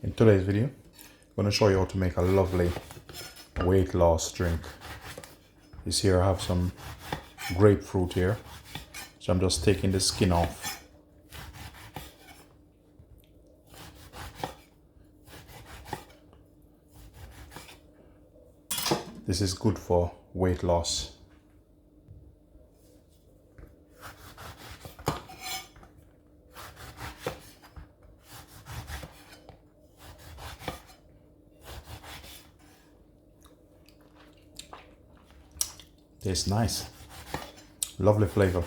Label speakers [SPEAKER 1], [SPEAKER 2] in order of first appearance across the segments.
[SPEAKER 1] In today's video, I'm going to show you how to make a lovely weight loss drink. You see here I have some grapefruit here, so I'm just taking the skin off. This is good for weight loss. Tastes nice. Lovely flavor.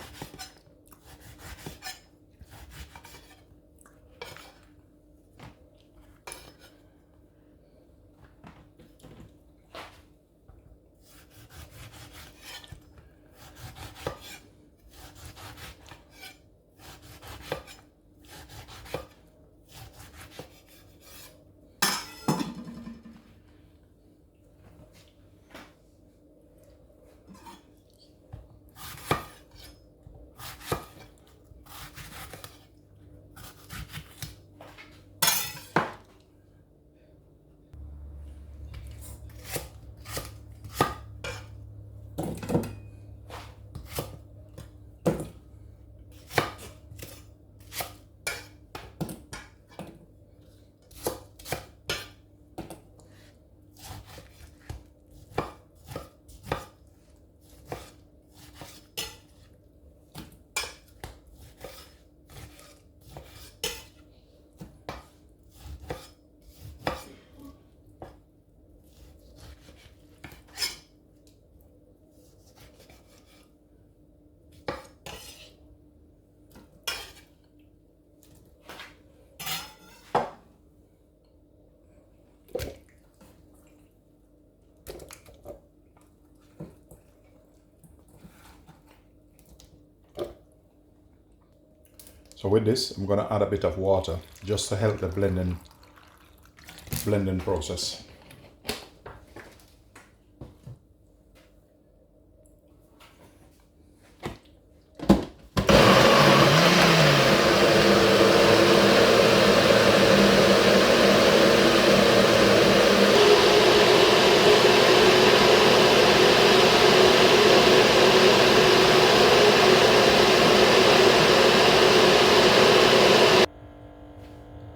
[SPEAKER 1] So with this, I'm going to add a bit of water just to help the blending process.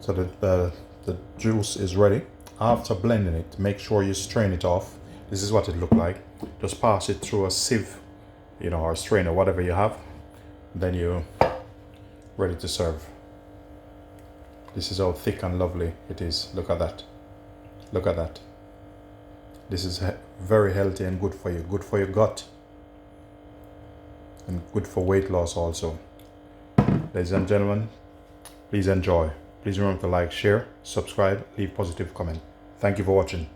[SPEAKER 1] So the juice is ready. After blending it, make sure you strain it off. This is what it looked like. Just pass it through a sieve, or a strainer, whatever you have. Then you're ready to serve. This is how thick and lovely it is. Look at that. Look at that. This is very healthy and good for you. Good for your gut. And good for weight loss also. Ladies and gentlemen, please enjoy. Please remember to like, share, subscribe, leave positive comment. Thank you for watching.